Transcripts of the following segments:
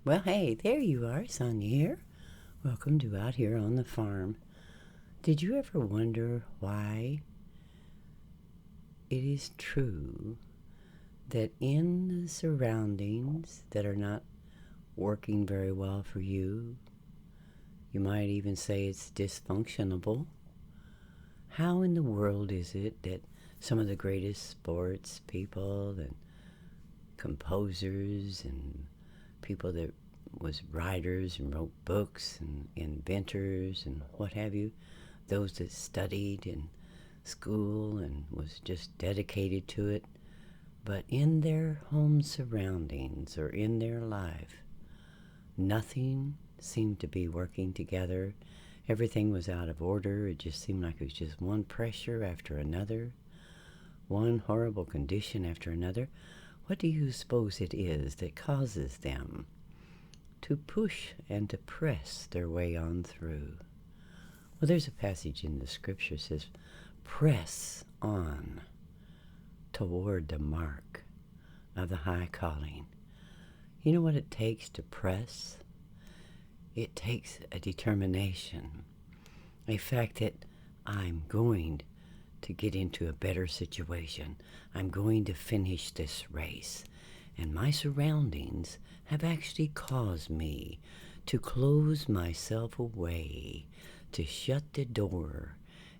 Well, hey, there you are, Sonia here. Welcome to Out Here on the Farm. Did you ever wonder why it is true that in the surroundings that are not working very well for you, you might even say it's dysfunctional, how in the world is it that some of the greatest sports people and composers and people that was writers and wrote books and inventors and what have you, those that studied in school and was just dedicated to it, but in their home surroundings or in their life, nothing seemed to be working together. Everything was out of order. It just seemed like it was just one pressure after another, one horrible condition after another. What do you suppose it is that causes them to push and to press their way on through? Well, there's a passage in the scripture that says, press on toward the mark of the high calling. You know what it takes to press? It takes a determination, a fact that I'm going to get into a better situation. I'm going to finish this race. And my surroundings have actually caused me to close myself away, to shut the door,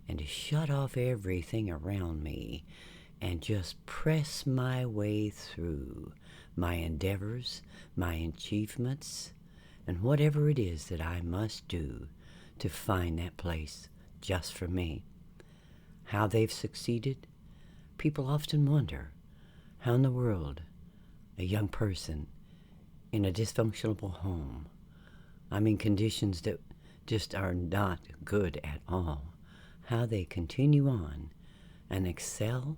and to shut off everything around me, and just press my way through my endeavors, my achievements, and whatever it is that I must do to find that place just for me. How they've succeeded? People often wonder how in the world a young person in a dysfunctional home, I mean conditions that just are not good at all, how they continue on and excel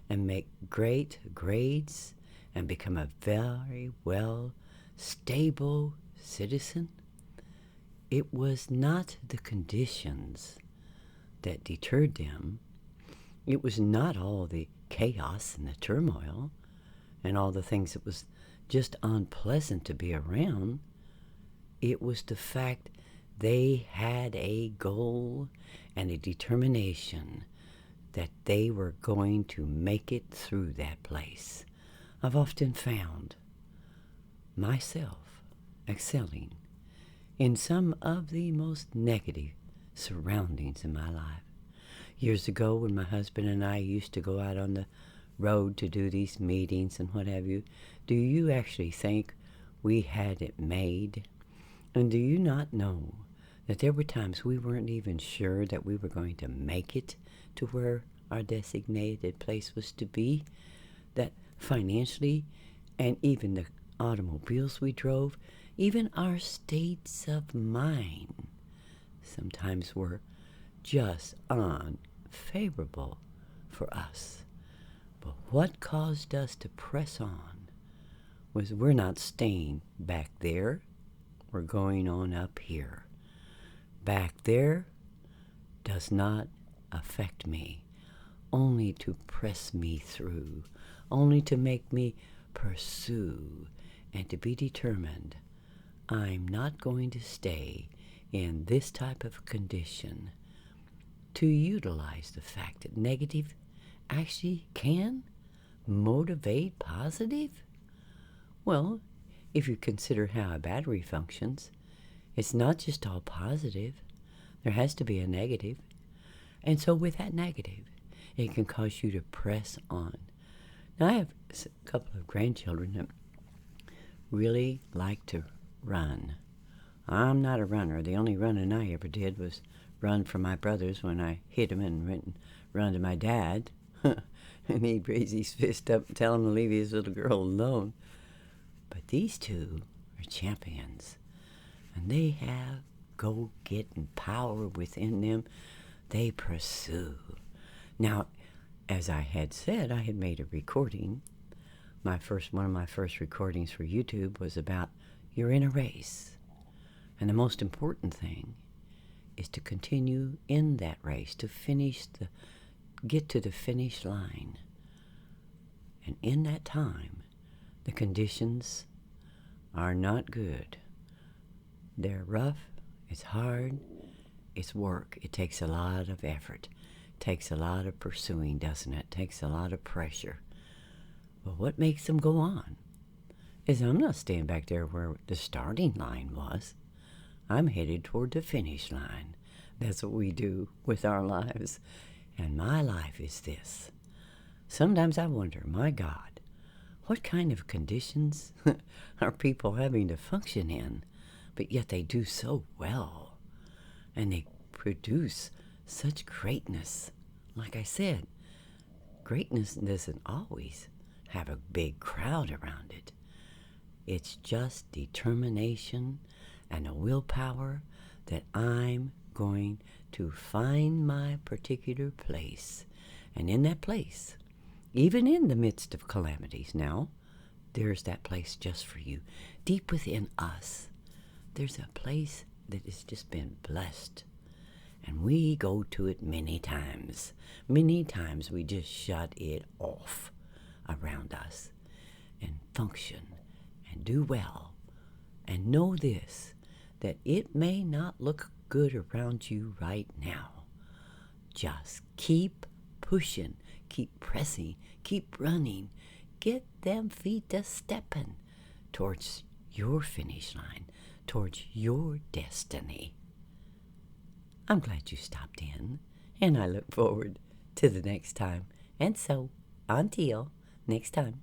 and make great grades and become a very well stable citizen. It was not the conditions that deterred them. It was not all the chaos and the turmoil and all the things that was just unpleasant to be around. It was the fact they had a goal and a determination that they were going to make it through that place. I've often found myself excelling in some of the most negative surroundings in my life. Years ago, when my husband and I used to go out on the road to do these meetings and what have you, do you actually think we had it made? And do you not know that there were times we weren't even sure that we were going to make it to where our designated place was to be? That financially, and even the automobiles we drove, even our states of mind sometimes were just unfavorable for us. But what caused us to press on was we're not staying back there. We're going on up here. Back there does not affect me, only to press me through, only to make me pursue and to be determined. I'm not going to stay in this type of condition, to utilize the fact that negative actually can motivate positive. Well, if you consider how a battery functions, it's not just all positive. There has to be a negative. And so with that negative, it can cause you to press on. Now, I have a couple of grandchildren that really like to run. I'm not a runner. The only running I ever did was run from my brothers when I hit him and went and run to my dad. And he'd raise his fist up and tell him to leave his little girl alone. But these two are champions. And they have go-getting power within them. They pursue. Now, as I had said, I had made a recording. One of my first recordings for YouTube was about you're in a race. And the most important thing is to continue in that race, to get to the finish line. And in that time, the conditions are not good. They're rough, it's hard, it's work. It takes a lot of effort. It takes a lot of pursuing, doesn't it? It takes a lot of pressure. But what makes them go on is I'm not staying back there where the starting line was. I'm headed toward the finish line. That's what we do with our lives. And my life is this. Sometimes I wonder, my God, what kind of conditions are people having to function in? But yet they do so well. And they produce such greatness. Like I said, greatness doesn't always have a big crowd around it. It's just determination and a willpower that I'm going to find my particular place. And in that place, even in the midst of calamities now, there's that place just for you. Deep within us, there's a place that has just been blessed. And we go to it many times. Many times we just shut it off around us and function and do well. And know this, that it may not look good around you right now. Just keep pushing, keep pressing, keep running. Get them feet a-stepping towards your finish line, towards your destiny. I'm glad you stopped in, and I look forward to the next time. And so, until next time.